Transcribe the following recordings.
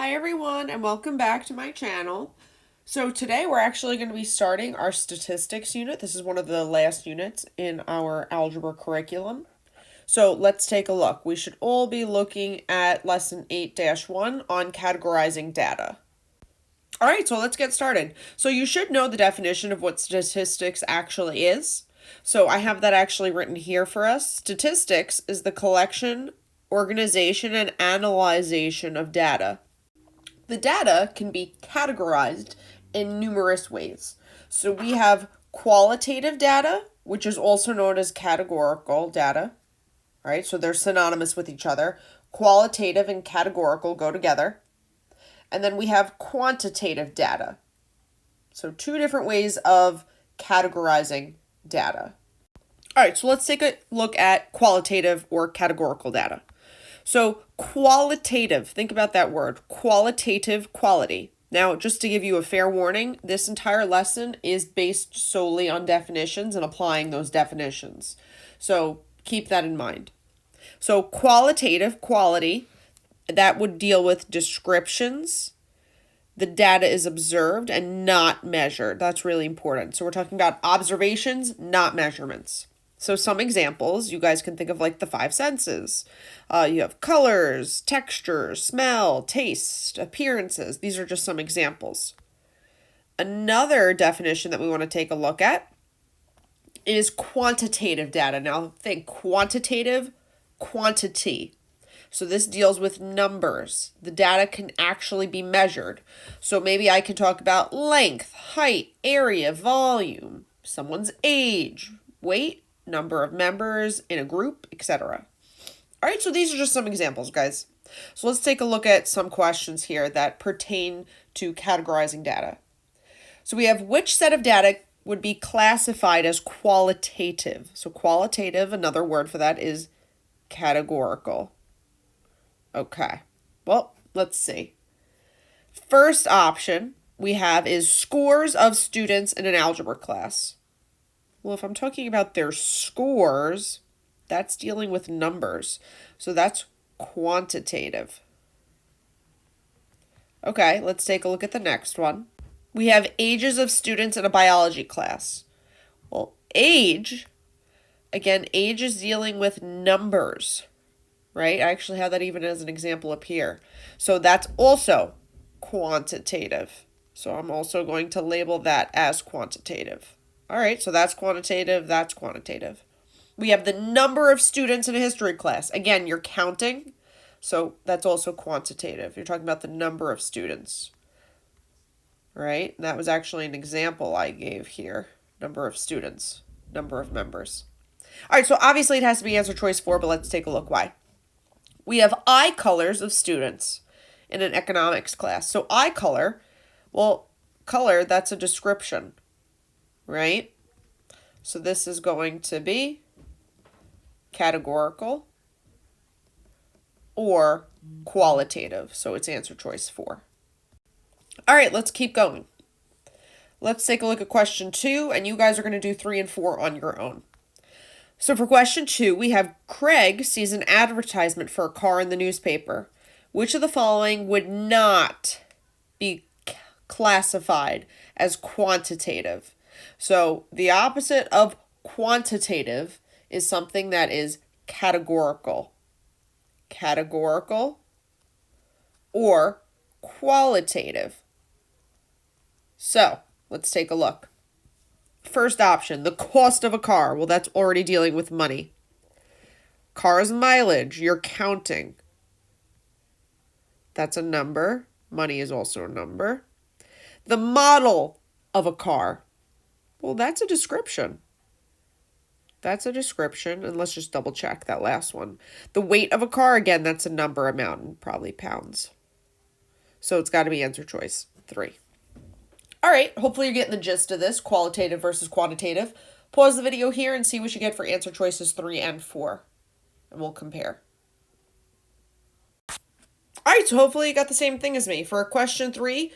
Hi everyone and welcome back to my channel. So today we're actually going to be starting our statistics unit. This is one of the last units in our algebra curriculum. So let's take a look. We should all be looking at lesson 8-1 on categorizing data. All right, so let's get started. So you should know the definition of what statistics actually is. So I have that actually written here for us. Statistics is the collection, organization, and analyzation of data. The data can be categorized in numerous ways. So we have qualitative data, which is also known as categorical data, right? So they're synonymous with each other. Qualitative and categorical go together. And then we have quantitative data. So two different ways of categorizing data. All right, so let's take a look at qualitative or categorical data. So qualitative, think about that word, qualitative quality. Now, just to give you a fair warning, this entire lesson is based solely on definitions and applying those definitions. So keep that in mind. So qualitative quality, that would deal with descriptions. The data is observed and not measured. That's really important. So we're talking about observations, not measurements. So some examples, you guys can think of like the five senses. You have colors, texture, smell, taste, appearances. These are just some examples. Another definition that we want to take a look at is quantitative data. Now think quantitative, quantity. So this deals with numbers. The data can actually be measured. So maybe I can talk about length, height, area, volume, someone's age, weight, number of members in a group, etc. All right, so these are just some examples, guys. So let's take a look at some questions here that pertain to categorizing data. So we have which set of data would be classified as qualitative. So qualitative, another word for that is categorical. Okay, well, let's see. First option we have is scores of students in an algebra class. Well, if I'm talking about their scores, that's dealing with numbers. So that's quantitative. Okay, let's take a look at the next one. We have ages of students in a biology class. Well, age, again, age is dealing with numbers, right? I actually have that even as an example up here. So that's also quantitative. So I'm also going to label that as quantitative. All right, so that's quantitative, that's quantitative. We have the number of students in a history class. Again, you're counting, so that's also quantitative. You're talking about the number of students, right? And that was actually an example I gave here. Number of students, number of members. All right, so obviously it has to be answer choice 4, but let's take a look why. We have eye colors of students in an economics class. So eye color, well, color, that's a description, right? So this is going to be categorical or qualitative. So it's answer choice 4. All right, let's keep going. Let's take a look at question 2, and you guys are going to do 3 and 4 on your own. So for question 2, we have Craig sees an advertisement for a car in the newspaper. Which of the following would not be classified as quantitative? So the opposite of quantitative is something that is categorical. Categorical or qualitative. So let's take a look. First option, the cost of a car. Well, that's already dealing with money. Car's mileage, you're counting. That's a number. Money is also a number. The model of a car. Well, that's a description. That's a description, and let's just double check that last one. The weight of a car, again, that's a number amount in probably pounds. So it's got to be answer choice 3. All right, hopefully you're getting the gist of this, qualitative versus quantitative. Pause the video here and see what you get for answer choices 3 and 4, and we'll compare. All right, so hopefully you got the same thing as me. For question 3,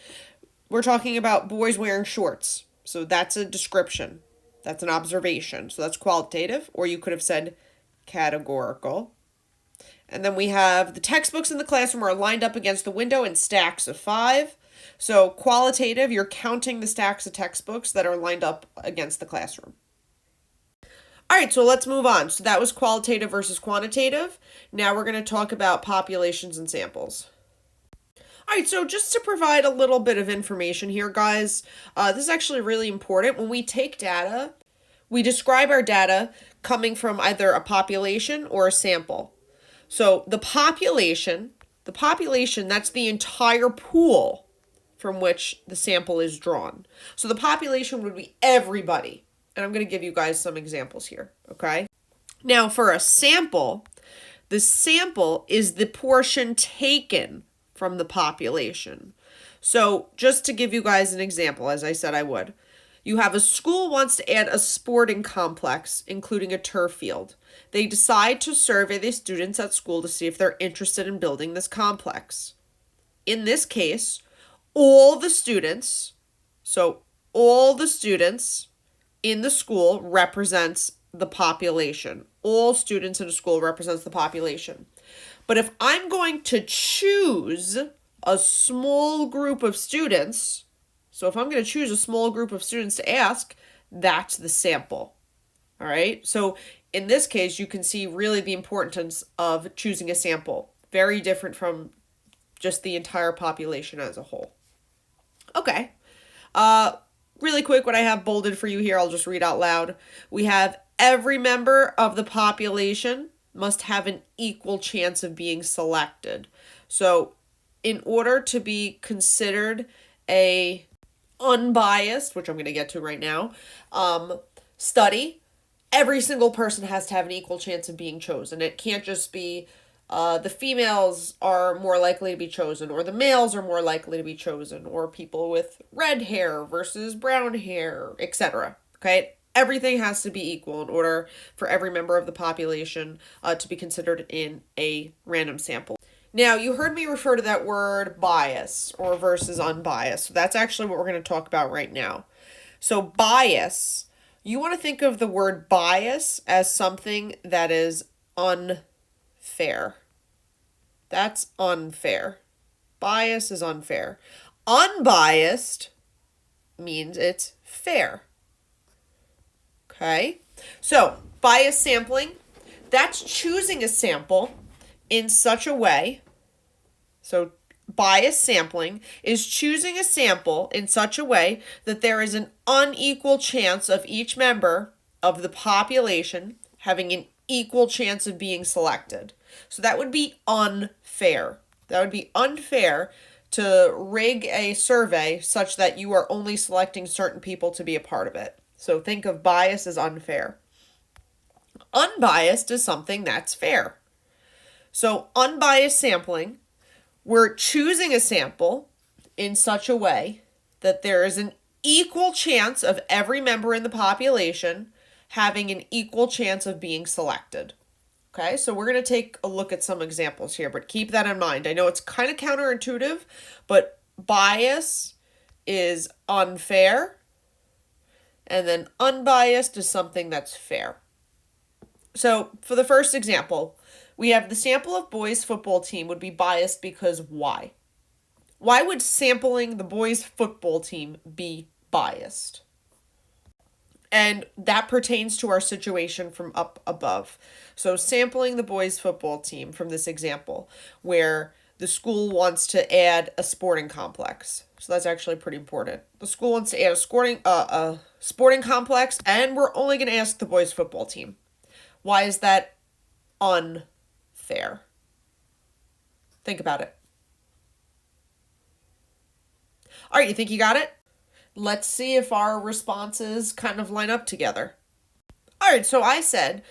we're talking about boys wearing shorts. So that's a description. That's an observation. So that's qualitative, or you could have said categorical. And then we have the textbooks in the classroom are lined up against the window in stacks of 5. So qualitative, you're counting the stacks of textbooks that are lined up against the classroom. All right, so let's move on. So that was qualitative versus quantitative. Now we're going to talk about populations and samples. All right, so just to provide a little bit of information here, guys, this is actually really important. When we take data, we describe our data coming from either a population or a sample. So the population, that's the entire pool from which the sample is drawn. So the population would be everybody. And I'm going to give you guys some examples here, okay? Now, for a sample, the sample is the portion taken from the population. So just to give you guys an example, as I said I would, you have a school wants to add a sporting complex, including a turf field. They decide to survey the students at school to see if they're interested in building this complex. In this case, all the students in the school represents the population. All students in a school represents the population. But if I'm going to choose a small group of students, so if I'm going to choose a small group of students to ask, that's the sample. All right? So in this case, you can see really the importance of choosing a sample. Very different from just the entire population as a whole. Okay. Really quick, what I have bolded for you here, I'll just read out loud. We have every member of the population must have an equal chance of being selected. So in order to be considered a unbiased, which I'm going to get to right now, study, every single person has to have an equal chance of being chosen. It can't just be the females are more likely to be chosen, or the males are more likely to be chosen, or people with red hair versus brown hair, etc. Okay? Everything has to be equal in order for every member of the population to be considered in a random sample. Now, you heard me refer to that word bias or versus unbiased. So that's actually what we're going to talk about right now. So bias, you want to think of the word bias as something that is unfair. That's unfair. Bias is unfair. Unbiased means it's fair. Okay? So, bias sampling, that's choosing a sample in such a way. So, bias sampling is choosing a sample in such a way that there is an unequal chance of each member of the population having an equal chance of being selected. So that would be unfair. That would be unfair to rig a survey such that you are only selecting certain people to be a part of it. So think of bias as unfair. Unbiased is something that's fair. So unbiased sampling, we're choosing a sample in such a way that there is an equal chance of every member in the population having an equal chance of being selected. Okay, so we're going to take a look at some examples here, but keep that in mind. I know it's kind of counterintuitive, but bias is unfair, and then unbiased is something that's fair. So for the first example, we have the sample of boys' football team would be biased because why? Why would sampling the boys' football team be biased? And that pertains to our situation from up above. So sampling the boys' football team from this example, where the school wants to add a sporting complex. So that's actually pretty important. The school wants to add a sporting complex, and we're only going to ask the boys' football team. Why is that unfair? Think about it. All right, you think you got it? Let's see if our responses kind of line up together. All right, so I said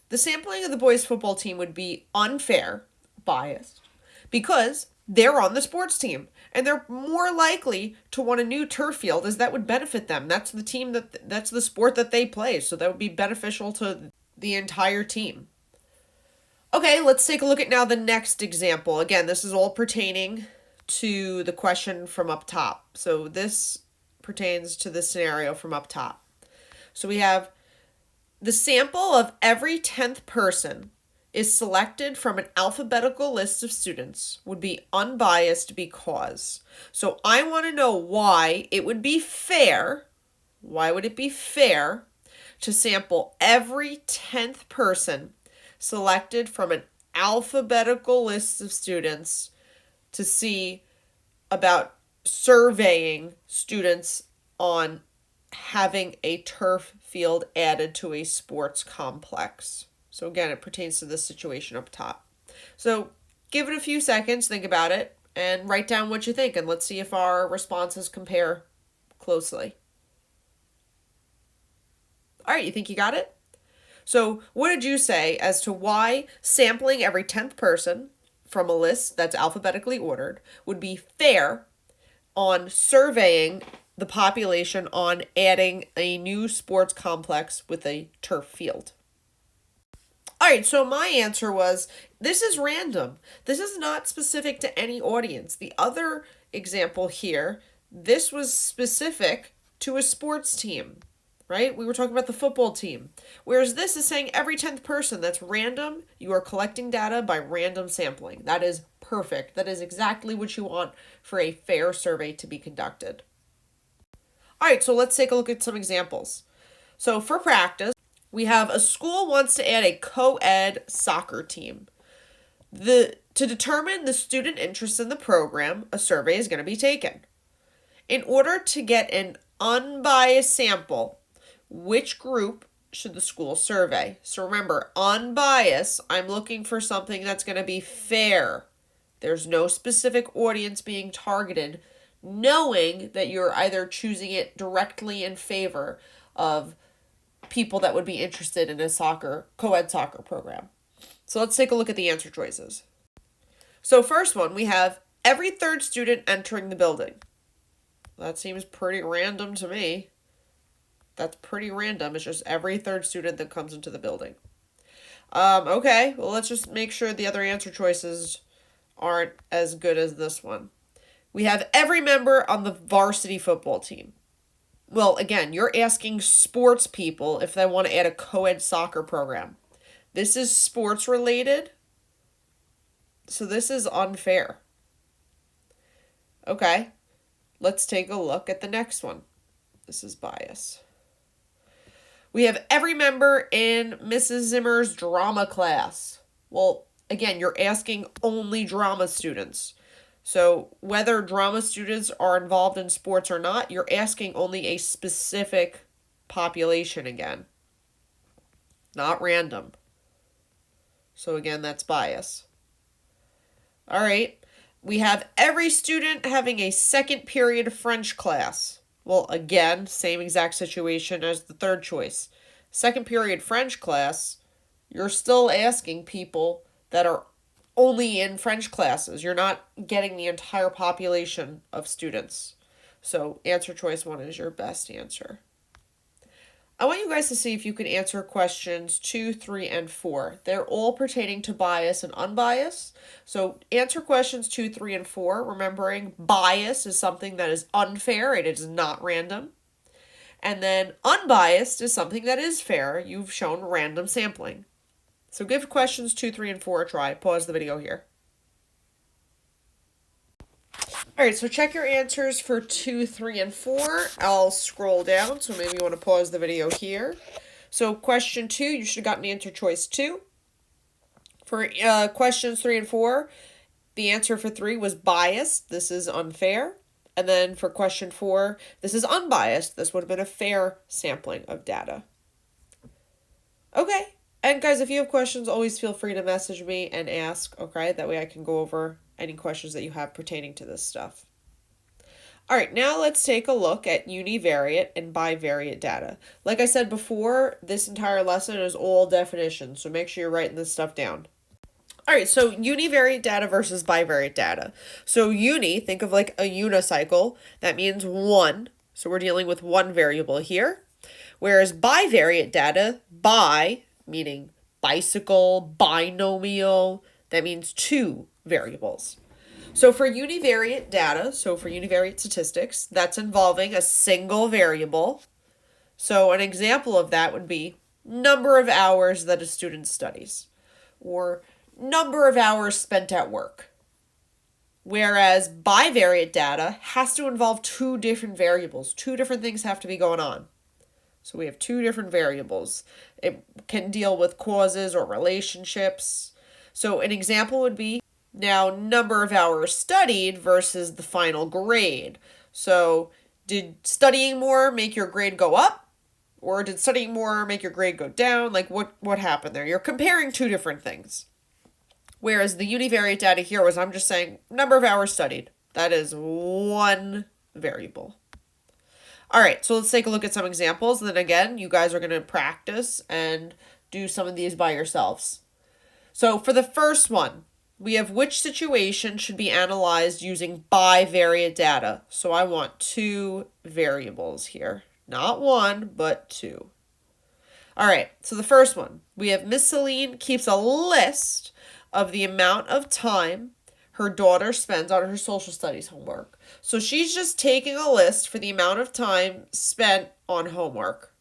the sampling of the boys' football team would be unfair, biased, because they're on the sports team and they're more likely to want a new turf field, as that would benefit them. That's the team that's the sport that they play, so that would be beneficial to the entire team. Okay, let's take a look at now the next example. Again, this is all pertaining to the question from up top. So this pertains to the scenario from up top. So we have the sample of every 10th person is selected from an alphabetical list of students would be unbiased because. So I want to know why it would be fair. Why would it be fair to sample every 10th person selected from an alphabetical list of students to see about surveying students on having a turf field added to a sports complex? So again, it pertains to this situation up top. So give it a few seconds, think about it, and write down what you think, and let's see if our responses compare closely. All right, you think you got it? So what did you say as to why sampling every 10th person from a list that's alphabetically ordered would be fair on surveying the population on adding a new sports complex with a turf field? All right, so my answer was, this is random. This is not specific to any audience. The other example here, this was specific to a sports team, right? We were talking about the football team. Whereas this is saying every 10th person, that's random. You are collecting data by random sampling. That is perfect. That is exactly what you want for a fair survey to be conducted. All right, so let's take a look at some examples. So for practice, we have a school wants to add a co-ed soccer team. To determine the student interest in the program, a survey is going to be taken. In order to get an unbiased sample, which group should the school survey? So remember, unbiased, I'm looking for something that's going to be fair. There's no specific audience being targeted, knowing that you're either choosing it directly in favor of people that would be interested in a co-ed soccer program. So let's take a look at the answer choices. So first one, we have every third student entering the building. That seems pretty random to me. That's pretty random. It's just every third student that comes into the building. Okay, well, let's just make sure the other answer choices aren't as good as this one. We have every member on the varsity football team. Well, again, you're asking sports people if they want to add a co-ed soccer program. This is sports related, so this is unfair. Okay, let's take a look at the next one. This is bias. We have every member in Mrs. Zimmer's drama class. Well, again, you're asking only drama students. So whether drama students are involved in sports or not, you're asking only a specific population again. Not random. So again, that's bias. All right. We have every student having a second period French class. Well, again, same exact situation as the third choice. Second period French class, you're still asking people that are only in French classes. You're not getting the entire population of students. So answer choice 1 is your best answer. I want you guys to see if you can answer questions 2, 3, and 4. They're all pertaining to bias and unbiased. So answer questions 2, 3, and 4, remembering bias is something that is unfair. It is not random. And then unbiased is something that is fair. You've shown random sampling. So give questions 2, 3, and 4 a try. Pause the video here. All right, so check your answers for 2, 3, and 4. I'll scroll down, so maybe you want to pause the video here. So question 2, you should have gotten answer choice 2. For questions 3 and 4, the answer for 3 was biased. This is unfair. And then for question 4, this is unbiased. This would have been a fair sampling of data. Okay. And guys, if you have questions, always feel free to message me and ask, okay? That way I can go over any questions that you have pertaining to this stuff. All right, now let's take a look at univariate and bivariate data. Like I said before, this entire lesson is all definitions, so make sure you're writing this stuff down. All right, so univariate data versus bivariate data. So uni, think of like a unicycle. That means 1. So we're dealing with 1 variable here. Whereas bivariate data, bi, meaning bicycle, binomial, that means 2 variables. So for univariate data, so for univariate statistics, that's involving a single variable. So an example of that would be number of hours that a student studies. or number of hours spent at work. Whereas bivariate data has to involve two different variables. Two different things have to be going on. So we have two different variables. It can deal with causes or relationships. So an example would be now number of hours studied versus the final grade. So did studying more make your grade go up? Or did studying more make your grade go down? Like what happened there? You're comparing two different things. Whereas the univariate data here was, I'm just saying, number of hours studied. That is one variable. All right, so let's take a look at some examples. And then again, you guys are going to practice and do some of these by yourselves. So for the first one, we have which situation should be analyzed using bivariate data. So I want two variables here. Not one, but two. All right, so the first one, we have Miss Celine keeps a list of the amount of time her daughter spends on her social studies homework. So she's just taking a list for the amount of time spent on homework.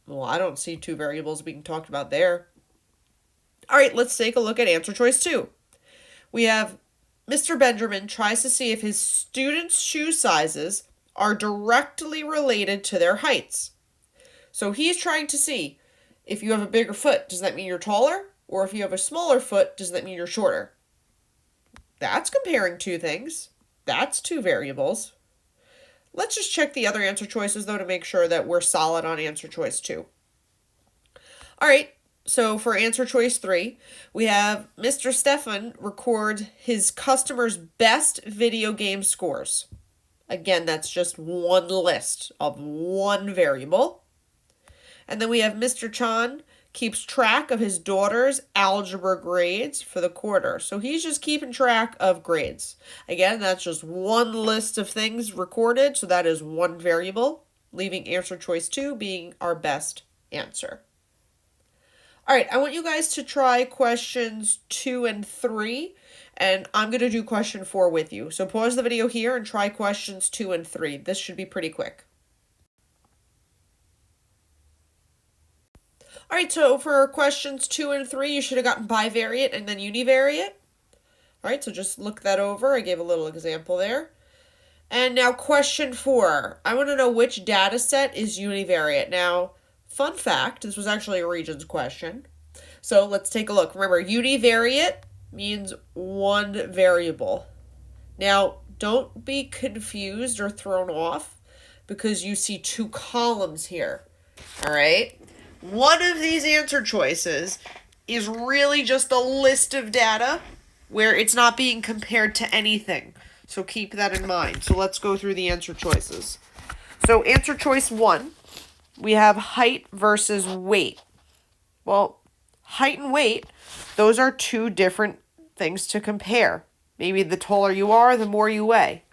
Well, I don't see two variables being talked about there. All right, let's take a look at answer choice 2. We have Mr. Benjamin tries to see if his students' shoe sizes are directly related to their heights. So he's trying to see if you have a bigger foot, does that mean you're taller? Or if you have a smaller foot, does that mean you're shorter? That's comparing two things. That's two variables. Let's just check the other answer choices, though, to make sure that we're solid on answer choice 2. All right, so for answer choice 3, we have Mr. Stefan record his customers' best video game scores. Again, that's just one list of one variable. And then we have Mr. Chan keeps track of his daughter's algebra grades for the quarter. So he's just keeping track of grades. Again, that's just one list of things recorded, so that is one variable, leaving answer choice 2 being our best answer. All right, I want you guys to try questions 2 and 3, and I'm going to do question 4 with you. So pause the video here and try questions 2 and 3. This should be pretty quick. All right, so for questions 2 and 3, you should have gotten bivariate and then univariate. All right, so just look that over. I gave a little example there. And now question 4. I want to know which data set is univariate. Now, fun fact, this was actually a Regents question. So let's take a look. Remember, univariate means one variable. Now, don't be confused or thrown off because you see two columns here. All right? One of these answer choices is really just a list of data where it's not being compared to anything. So keep that in mind. So let's go through the answer choices. So answer choice 1, we have height versus weight. Well, height and weight, those are two different things to compare. Maybe the taller you are, the more you weigh.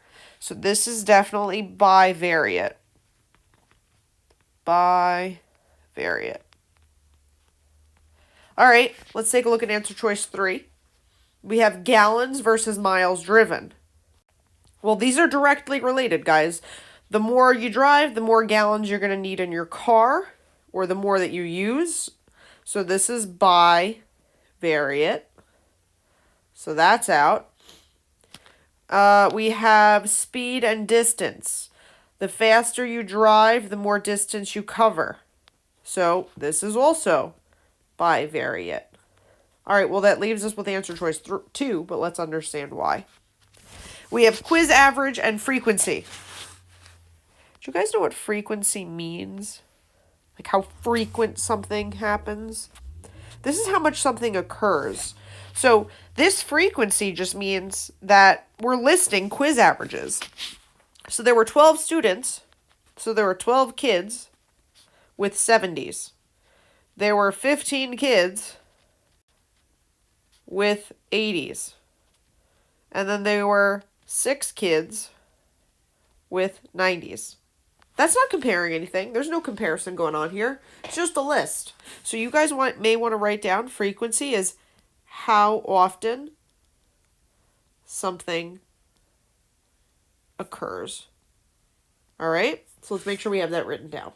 So this is definitely bivariate. Bivariate. All right, let's take a look at answer choice 3. We have gallons versus miles driven. Well, these are directly related, guys. The more you drive, the more gallons you're going to need in your car, or the more that you use. So this is bivariate. So that's out. We have speed and distance. The faster you drive, the more distance you cover. So this is also bivariate. All right, well, that leaves us with answer choice 2, but let's understand why. We have quiz average and frequency. Do you guys know what frequency means? Like how frequent something happens? This is how much something occurs. So this frequency just means that we're listing quiz averages. So there were 12 students, so there were 12 kids with 70s. There were 15 kids with 80s. And then there were 6 kids with 90s. That's not comparing anything. There's no comparison going on here. It's just a list. So you guys may want to write down frequency is how often something occurs. All right? So let's make sure we have that written down.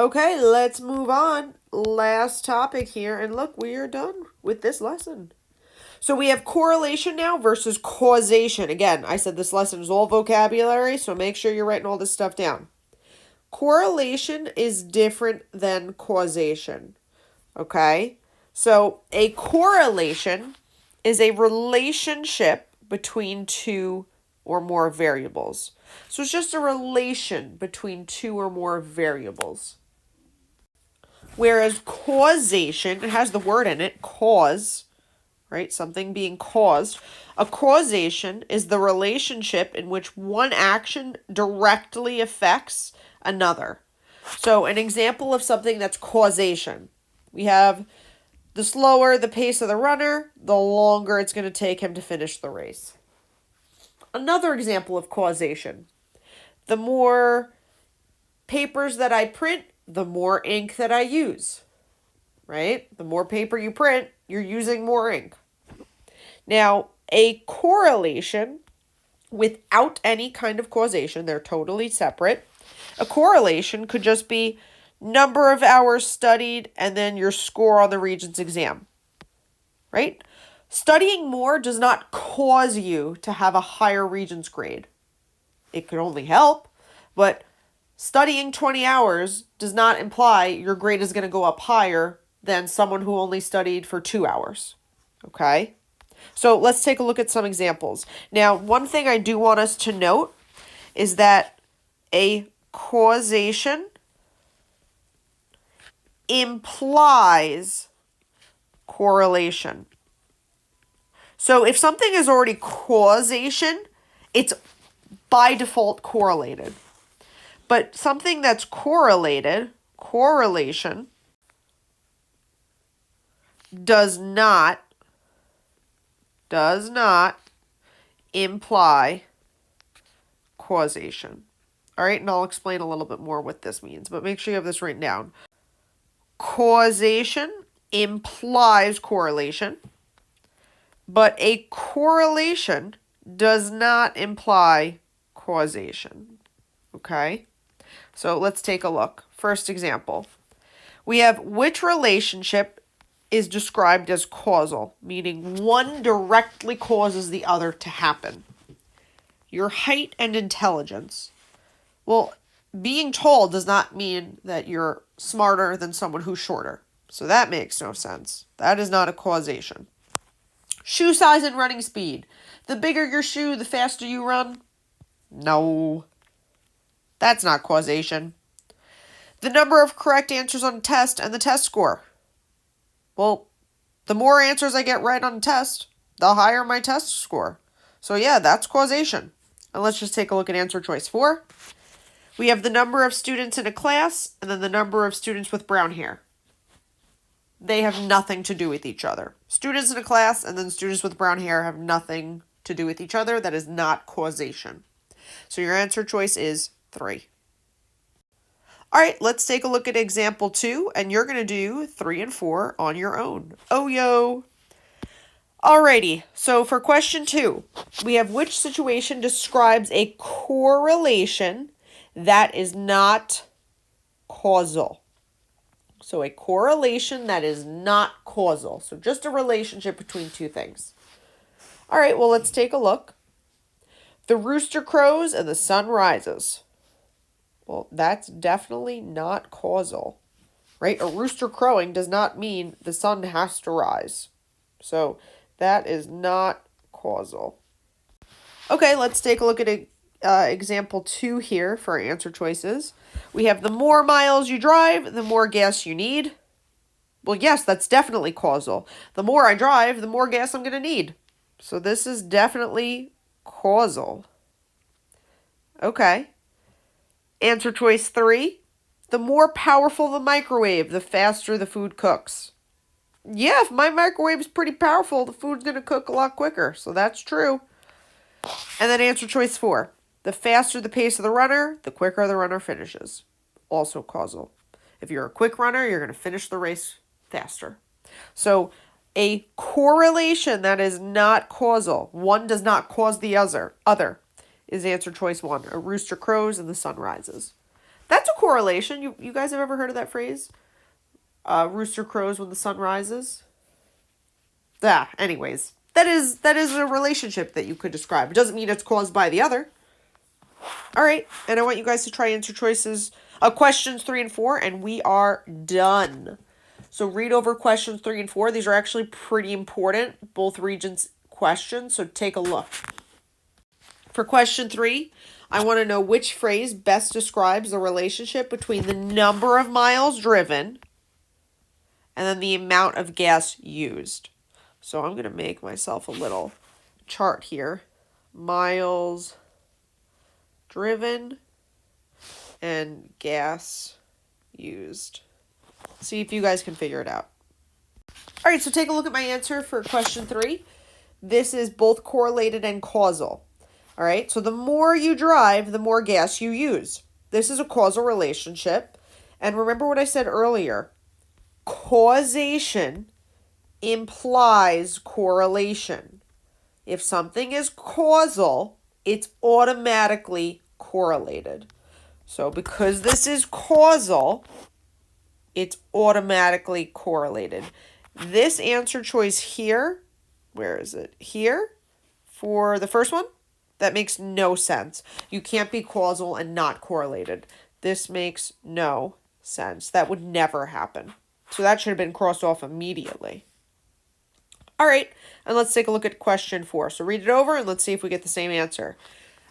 Okay, let's move on. Last topic here, and look, we are done with this lesson. So we have correlation now versus causation. Again, I said this lesson is all vocabulary, so make sure you're writing all this stuff down. Correlation is different than causation. Okay? So a correlation is a relationship between two or more variables. So it's just a relation between two or more variables. Whereas causation, it has the word in it, cause, right? Something being caused. A causation is the relationship in which one action directly affects another. So an example of something that's causation. We have the slower the pace of the runner, the longer it's going to take him to finish the race. Another example of causation. The more papers that I print, the more ink that I use, right? The more paper you print, you're using more ink. Now, a correlation without any kind of causation, they're totally separate. A correlation could just be number of hours studied and then your score on the Regents exam, right? Studying more does not cause you to have a higher Regents grade. It could only help, but studying 20 hours does not imply your grade is going to go up higher than someone who only studied for 2 hours. Okay? So let's take a look at some examples. Now, one thing I do want us to note is that a causation implies correlation. So if something is already causation, it's by default correlated. But something that's correlated, correlation, does not imply causation. All right, and I'll explain a little bit more what this means, but make sure you have this written down. Causation implies correlation, but a correlation does not imply causation. Okay? So let's take a look. First example. We have which relationship is described as causal, meaning one directly causes the other to happen. Your height and intelligence. Well, being tall does not mean that you're smarter than someone who's shorter. So that makes no sense. That is not a causation. Shoe size and running speed. The bigger your shoe, the faster you run. No. That's not causation. The number of correct answers on a test and the test score. Well, the more answers I get right on a test, the higher my test score. So yeah, that's causation. And let's just take a look at answer choice 4. We have the number of students in a class and then the number of students with brown hair. They have nothing to do with each other. Students in a class and then students with brown hair have nothing to do with each other. That is not causation. So your answer choice is 3. All right, let's take a look at example 2, and you're going to do 3 and 4 on your own. Oh, yo. Alrighty, so for question 2, we have which situation describes a correlation that is not causal. So a correlation that is not causal. So just a relationship between two things. All right, well, let's take a look. The rooster crows and the sun rises. Well, that's definitely not causal, right? A rooster crowing does not mean the sun has to rise. So that is not causal. Okay, let's take a look at example 2 here for our answer choices. We have the more miles you drive, the more gas you need. Well, yes, that's definitely causal. The more I drive, the more gas I'm going to need. So this is definitely causal. Okay. Answer choice 3. The more powerful the microwave, the faster the food cooks. Yeah, if my microwave is pretty powerful, the food's going to cook a lot quicker. So that's true. And then answer choice 4. The faster the pace of the runner, the quicker the runner finishes. Also causal. If you're a quick runner, you're going to finish the race faster. So a correlation that is not causal, one does not cause the other, is answer choice 1. A rooster crows and the sun rises. That's a correlation. You guys have ever heard of that phrase? Rooster crows when the sun rises. Anyways, that is a relationship that you could describe. It doesn't mean it's caused by the other. All right, and I want you guys to try answer choices, questions 3 and 4, and we are done. So read over questions 3 and 4. These are actually pretty important, both regions questions, so take a look. For question 3, I want to know which phrase best describes the relationship between the number of miles driven and then the amount of gas used. So I'm going to make myself a little chart here. Miles driven and gas used. See if you guys can figure it out. All right, so take a look at my answer for question 3. This is both correlated and causal. All right, so the more you drive, the more gas you use. This is a causal relationship. And remember what I said earlier. Causation implies correlation. If something is causal, it's automatically correlated. So because this is causal, it's automatically correlated. This answer choice here, where is it? Here, for the first one, that makes no sense. You can't be causal and not correlated. This makes no sense. That would never happen. So that should have been crossed off immediately. All right, and let's take a look at question 4. So read it over and let's see if we get the same answer.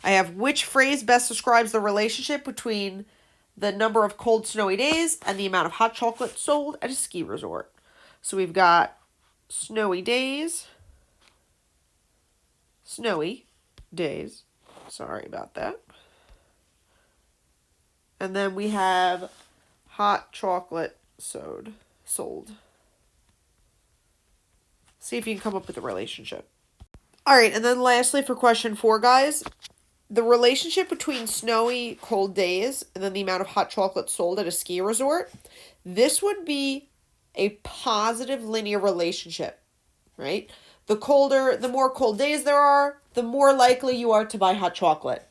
I have which phrase best describes the relationship between the number of cold, snowy days and the amount of hot chocolate sold at a ski resort. So we've got snowy days, sorry about that. And then we have hot chocolate sold. See if you can come up with a relationship. All right, and then lastly for question 4, guys, the relationship between snowy, cold days and then the amount of hot chocolate sold at a ski resort, this would be a positive linear relationship, right? The more cold days there are, the more likely you are to buy hot chocolate.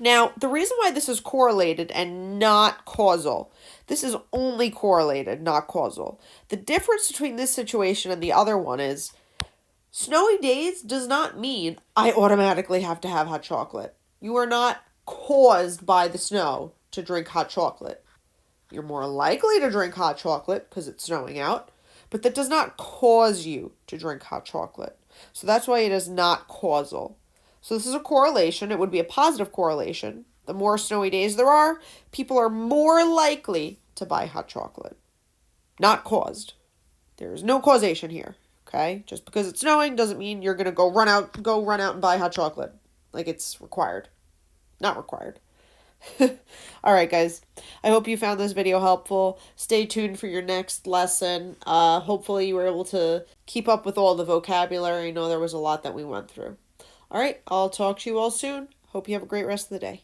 Now, the reason why this is correlated and not causal, this is only correlated, not causal. The difference between this situation and the other one is snowy days does not mean I automatically have to have hot chocolate. You are not caused by the snow to drink hot chocolate. You're more likely to drink hot chocolate because it's snowing out, but that does not cause you to drink hot chocolate. So that's why it is not causal. So this is a correlation. It would be a positive correlation. The more snowy days there are, people are more likely to buy hot chocolate. Not caused. There is no causation here. Okay? Just because it's snowing doesn't mean you're going to go run out and buy hot chocolate. Like it's required. Not required. All right, guys. I hope you found this video helpful. Stay tuned for your next lesson. Hopefully you were able to keep up with all the vocabulary. I know there was a lot that we went through. All right, I'll talk to you all soon. Hope you have a great rest of the day.